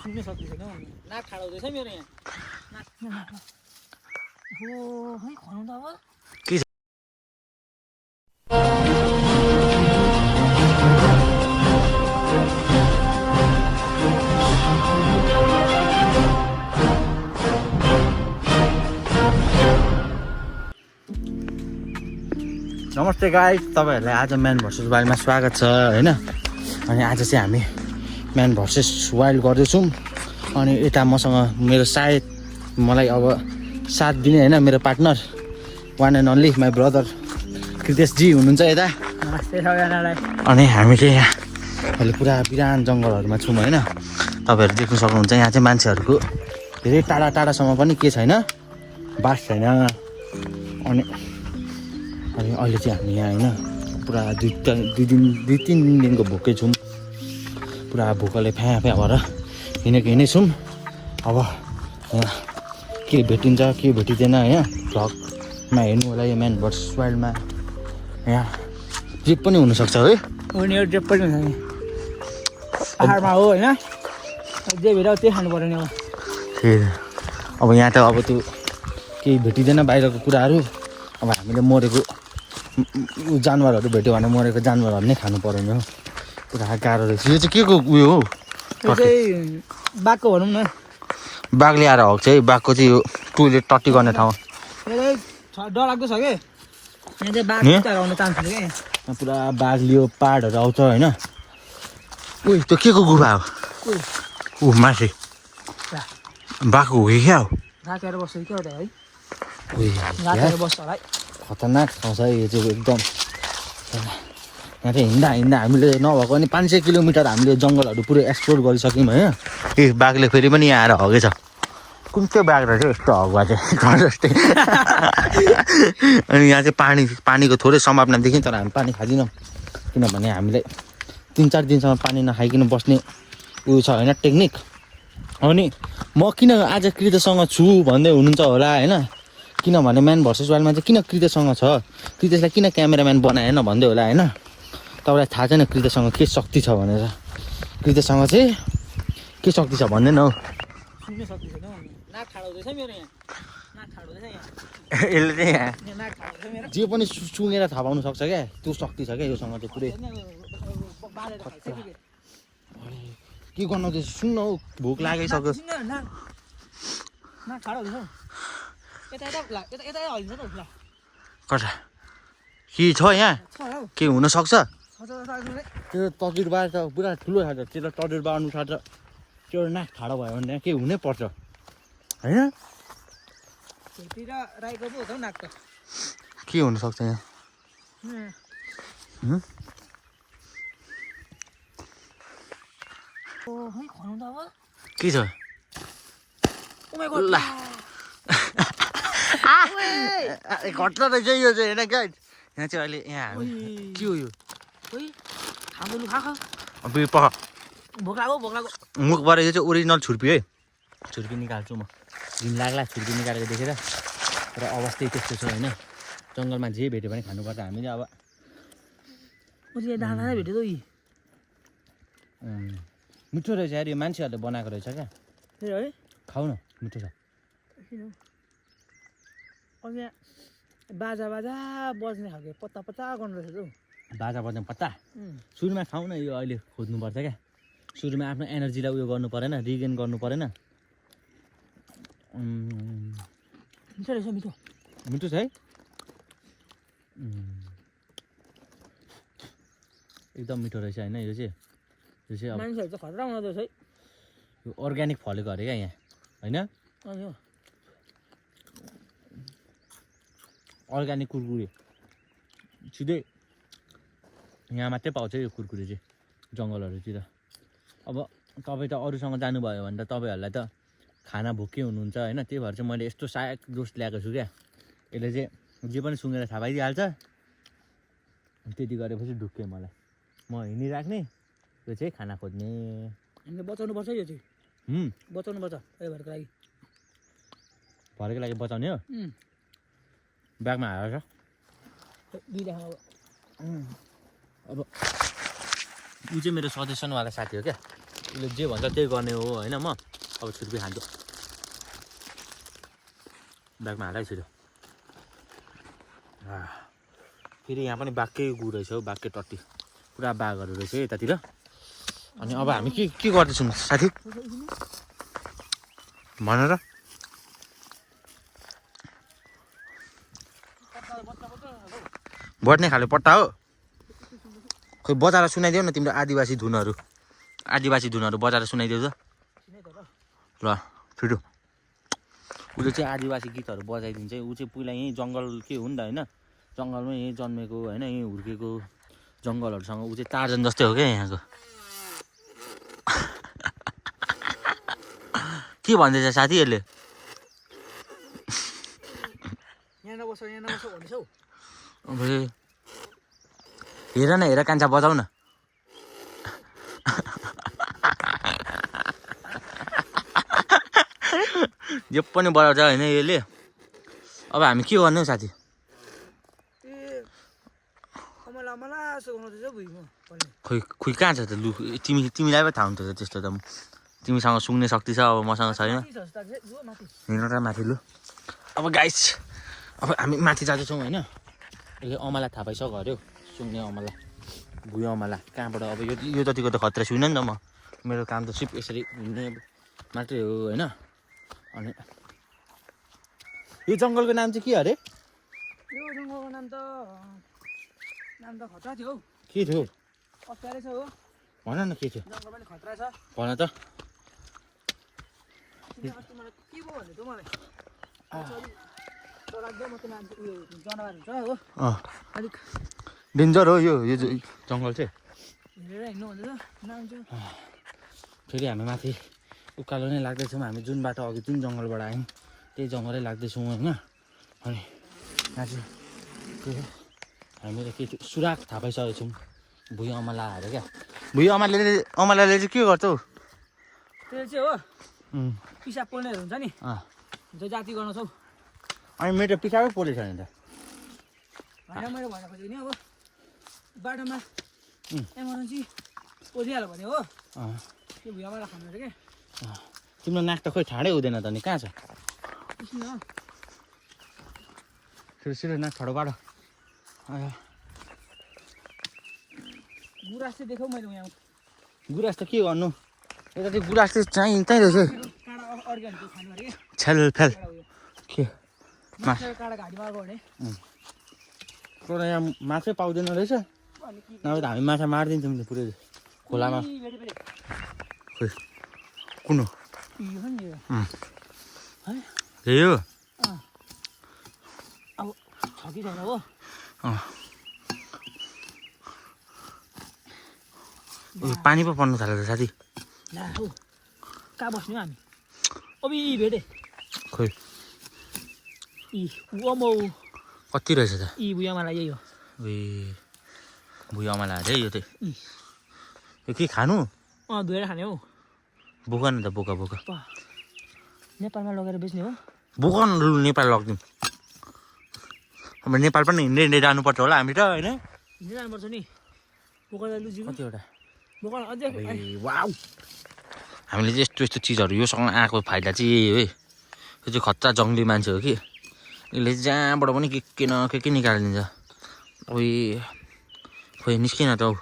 सुन्न सक्दिनँ नाक ठाडो हुँदैछ मेरो यहाँ हो है खनाउ त अब के छ नमस्ते गाइस, तपाईहरुलाई आज म्यान भर्सेस वाइल्डमा स्वागत छ हैन। अनि आज चाहिँ हामी म्यान भर्सेस वाइल्ड गर्दैछौँ। अनि यता मसँग मेरो सायद मलाई अब साथ दिने हैन मेरो partner one and only my brother Kritesh ji हुनुहुन्छ यता। नमस्ते सबैजनालाई। अनि हामीले यहाँ अहिले पुरा बिरान जङ्गलहरूमा छौँ हैन। तपाईहरु देख्न सक्नुहुन्छ यहाँ चाहिँ मान्छेहरूको धेरै टाढा टाढासम्म पनि के छैन, बास छैन। अनि अहिले चाहिँ हामी यहाँ हैन पुरा दुई तिन दिनको भोकै छौँ। पुरा भोकले फ्या फ्या भएर हिँडेकै छौँ। अब यहाँ के भेटिन्छ के भेटिँदैन यहाँ भ्लगमा हेर्नु होला। यो म्यान भर्सेस वाइल्डमा यहाँ जे पनि हुनसक्छ है। उनीहरू जे पनि हुन्छ नि पाहाडमा हो होइन, जे भेट त्यही खानु पर्यो नि अब यहाँ त अब त्यो केही भेटिँदैन बाहिरको कुराहरू। अब हामीले मरेको जानवरहरू भेट्यो भने मरेको जानवरहरू नै खानु पर्यो नि हो। पुरा गाह्रो रहेछ। यो चाहिँ के को उयो हो? यो चाहिँ बाघको भनौँ न। बाघले आएर हग्छ है। बाघको चाहिँ यो टोइलेट टट्टी गर्ने ठाउँ। यो चाहिँ डरलाग्दो छ कि यहाँ चाहिँ बाघ खुट्टाहरू आउने चान्स हुन्छ क्या। यहाँ पुरा बाघ लियो पाहाडहरू आउँछ होइन। उयो त्यो के को गुफा हो? ऊ माथि बाघको हो कि क्या हो? राखेर बस्छ क्या हो त है, उयो राखेर बस्छ होला है। खतरनाक ठाउँ छ यो चाहिँ एकदम। यहाँ चाहिँ हिँड्दा हिँड्दा हामीले नभएको नि 500 किलोमिटर हामीले जङ्गलहरू पुरै एक्सप्लोर गरिसक्यौँ होइन। ए बाघले फेरि पनि यहाँ आएर हगेछ। कुन चाहिँ बाघ रहेछ यस्तो हगुवा चाहिँ घर जस्तै। अनि यहाँ चाहिँ पानीको थोरै सम्भावना देखिन्छ तर हामी पानी खाँदैनौँ किनभने हामीलाई 3-4 दिनसम्म पानी नखाइकन बस्ने उयो छ होइन टेक्निक। अनि म किन आज कृतसँग छु भन्दै हुनुहुन्छ होला होइन। किनभने म्यान भर्सेस वाइल्डमा चाहिँ किन कृतसँग छ, कृतलाई किन क्यामेराम्यान बनाएन भन्दै होला होइन। तपाईँलाई थाहा छैन कृतसँग के शक्ति छ भनेर। कृतसँग चाहिँ के शक्ति छ भन्दैन हौ। सुन्न सक्दिनँ नाक ठाडो हुँदैछ मेरो यहाँ, नाक ठाडो हुँदैछ यहाँ, यसले चाहिँ यहाँ नाक ठाडो हुँदैछ मेरो। जे पनि सुँगेर थाहा पाउनु सक्छ क्या, त्यो शक्ति छ क्या योसँग चाहिँ पुरै। बालेर खाइछ कि के गर्नु चाहिँ सुन्न हौ, भोक लागिसक्यो। नाक ठाडो हुँदैछ यता यता यता हल्लिन्छ त ल कता के छ यहाँ छ हौ के हुनसक्छ? हजुर त्यो तजुर्बा त पुरा ठुलो छ त। त्यो तजुर्बा अनुसार त त्यो नाक ठाडो भयो भने त्यहाँ के हुनै पर्छ होइन। छेत्री र राईको पो हो नाक त। के हुनसक्छ यहाँ? ओ है खनाउ त अब के छ? ओ माय गॉड ला घटना रहेछ यो चाहिँ होइन गाइड। यहाँ चाहिँ अहिले यहाँ के हो यो? ओइ खानु लु खा अब यो पख भोक लाग्यो मुखबाट यो चाहिँ ओरिजिनल छुर्पी है। छुर्पी निकाल्छु म। दिन लाग्ला छुर्पी निकालेको देखेर। तर अवस्था त्यस्तो छ होइन। जङ्गलमा जे भेट्यो भने खानुपर्छ हामीले अब। पछि दाना नै भेट्यो त यी मिठो रहेछ यार, यो मान्छेहरूले बनाएको रहेछ क्या। है खाऊ न मिठो छ। अनि बाजा बाजा बज्ने खालको पत्ता पत्ता गर्नु रहेछ हौ। बाजा बज्ने पत्ता सुरुमा खाऊ न। यो अहिले खोज्नुपर्छ क्या। सुरुमा आफ्नो एनर्जीलाई उयो गर्नु परेन, रिगेन गर्नु परेन। मिठो रहेछ मिठो मिठो छ है। एकदम मिठो रहेछ होइन यो चाहिँ। यो चाहिँ अब मान्छेहरू त खतरा हुँदो रहेछ है। यो अर्ग्यानिक फलेको अरे क्या यहाँ होइन। अनि अर्ग्यानिक कुरकुरे सिधै यहाँ मात्रै पाउँछ यो कुरकुरे चाहिँ जङ्गलहरूतिर। अब तपाईँ त अरूसँग जानुभयो भने त तपाईँहरूलाई त खाना भोकै हुनुहुन्छ होइन। त्यही भएर चाहिँ मैले यस्तो सायक दोष ल्याएको छु क्या। यसले चाहिँ जे पनि सुँगेर थाहा पाइदिइहाल्छ। त्यति गरेपछि ढुक्कै मलाई। म हिँडिराख्ने, यो चाहिँ खाना खोज्ने। हामीले बचाउनुपर्छ यो चाहिँ, बचाउनुपर्छ भरेको लागि। भरेको लागि बचाउने हो। ब्यागमा हालेर दुईटा अब ऊ चाहिँ मेरो सजेसनवाला साथी हो क्या। उसले जे भन्छ त्यही गर्ने हो होइन म अब छुर्पी खान्छु ब्यागमा हालै छिटो फेरि यहाँ पनि बाघकै गु रहेछ हौ बाघकै टट्टी पुरा बाघहरू रहेछ है यतातिर अनि अब हामी के गर्दैछौँ साथी भन र बट्ने खाले पट्टा हो खोइ बजाएर सुनाइदेऊ न तिम्रो आदिवासी धुनहरू बजाएर सुनाइदेऊ त ल छिटो उसले चाहिँ आदिवासी गीतहरू बजाइदिन्छ ऊ चाहिँ पहिला यहीँ जङ्गल के हो नि त होइन जङ्गलमै यहीँ जन्मेको होइन यहीँ हुर्केको जङ्गलहरूसँग ऊ चाहिँ टार्जन जस्तै हो क्या यहाँको के भन्दैछ साथीहरूले अब हेर न हेर कान्छा बजाउ न जे पनि बजाउँछ होइन यसले अब हामी के गर्ने हौ साथी खोइ कहाँ छ त लु तिमीलाई पो थाहा हुन्छ त त्यस्तो त तिमीसँग सुँग्ने शक्ति छ अब मसँग छैन हिँड्न माथि लु अब गाइस अब हामी माथि जाँदैछौँ होइन यो अमला थाहा पाइसक्यो अरे हौ सुँग्ने अमला भुइँ अमला कहाँबाट अब यो जतिको त खतरा छुइनँ नि त म मेरो काम त सिर्फ यसरी हिँड्ने मात्रै हो होइन अनि यो जङ्गलको नाम चाहिँ के अरे यो जङ्गलको नाम त खतरा थियो हौ के थियो अप्ठ्यारै छ हो भन न के थियो जङ्गल पनि खतरा छ भन त अस्ति मलाई के पो भन्दै थियो मलाई लाग्दै म त मान्छे उयो जनावर हुन्छ हो अलिक डेन्जर हो यो जङ्गल चाहिँ हेरेर हिँड्नु भन्दैछ नाम चाहिँ फेरि हामी माथि उकालो नै लाग्दैछौँ हामी जुन बाटो अघि जुन जङ्गलबाट आयौँ त्यही जङ्गलै लाग्दैछौँ होइन अनि माथि हामीले के सुराग थाहा पाइसकेको छौँ भुइँ अमलाहरू क्या भुइँ अमलाले चाहिँ के गर्छ हौ त्यो चाहिँ हो पिसाब पोल्नेहरू हुन्छ नि त्यो जाति गर्न छौ अनि मेरो पिसाबै पोलेछ नि त होइन मैले भन्न खोजेको नि अब बाटोमा एमर्जेन्सी पोलिहाल्यो भने हो त्यो भुइँ अमला खानु अरे क्या तिम्रो नाक त खोइ ठाडै हुँदैन त नि कहाँ छ सिधै नाक ठाडो बाटो गुराँस चाहिँ देखाउ मैले यहाँ गुराँस त के गर्नु यता चाहिँ गुराँस चाहिँ त्यहीँ रहेछ काँडा अड्क्यो भने त्यो खानु अरे क्या छेल फेल के काँडा घाँटीमा अर्को भने तर यहाँ माछै पाउँदैन रहेछ नभए त हामी माछा मारिदिन्छौँ नि पुरै खोलामा खोइ कुन हो यही हो अब छ कि छैन हो पानी पो पर्नु थाल्यो त साथी ला हो कहाँ बस्ने हामी अब यी भेटे खोइ मौ कति रहेछ त यी भुइँमालाई यही हो ए भुइँमा अरे यो चाहिँ यो के खानु धोएर खाने हो बोका न त बोका बोका नेपालमा लगेर बेच्ने हो बोका न लु नेपाल लगिदिउँ अब नेपाल पनि हिँड्दै हिँड्दै जानुपर्छ होला हामी त होइन हिँड्दै जानुपर्छ नि बोका लुजी कतिवटा बोका अझै वाउ हामीले चाहिँ यस्तो यस्तो चिजहरू योसँग आएको फाइदा चाहिँ यही हो है यो चाहिँ खतरा जङ्गली मान्छे हो कि यसले जहाँबाट पनि के न के निकालिदिन्छ अब खोइ निस्किन त हौ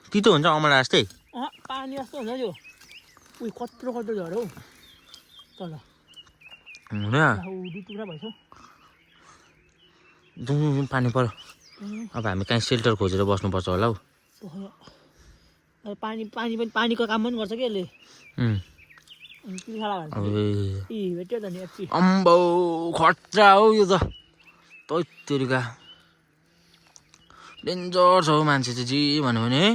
तितो हुन्छ अमला जस्तै पानी जस्तो हुन्छ यो उयो कत्रो कत्रो झऱ्यो हौ तल दुई टुक्रा भएछ जुन पानी पर्यो अब हामी कहीँ सेल्टर खोजेर बस्नुपर्छ होला हौ पानी पानी पनि पानीको काम पनि गर्छ कि यसले भेट्यो त नि अम्बौ खतरा हौ यो त तैतरीका डेन्जर छ हौ मान्छे चाहिँ जे भन्यो भने है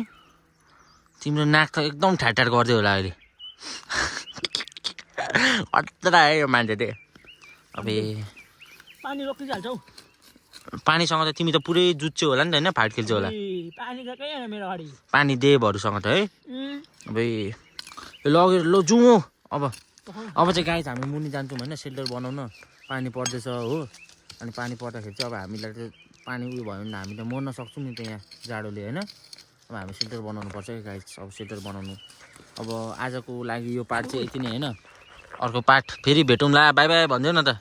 तिम्रो नाक त एकदम ठाटाट गर्दै होला अहिले खतरा है यो मान्छे चाहिँ अब पानी रोकिहाल्छौ पानीसँग त तिमी त पुरै जुत्छौ होला नि त होइन फाट खेल्छौ होला पानी देवहरूसँग त है अब लगेर ल जाउँ अब चाहिँ गाई हामी मुनि जान्छौँ होइन सेल्टर बनाउन पानी पर्दैछ हो अनि पानी पर्दाखेरि चाहिँ अब हामीलाई त पानी उयो भयो भने हामी त मर्न सक्छौँ नि त यहाँ जाडोले होइन अब हामी सेल्टर बनाउनु पर्छ है गाइस। अब सेल्टर बनाउनु अब आजको लागि यो पार्ट चाहिँ यति नै होइन। अर्को पार्ट फेरि भेटौँला, बाई बाई भनिदेऊ न त।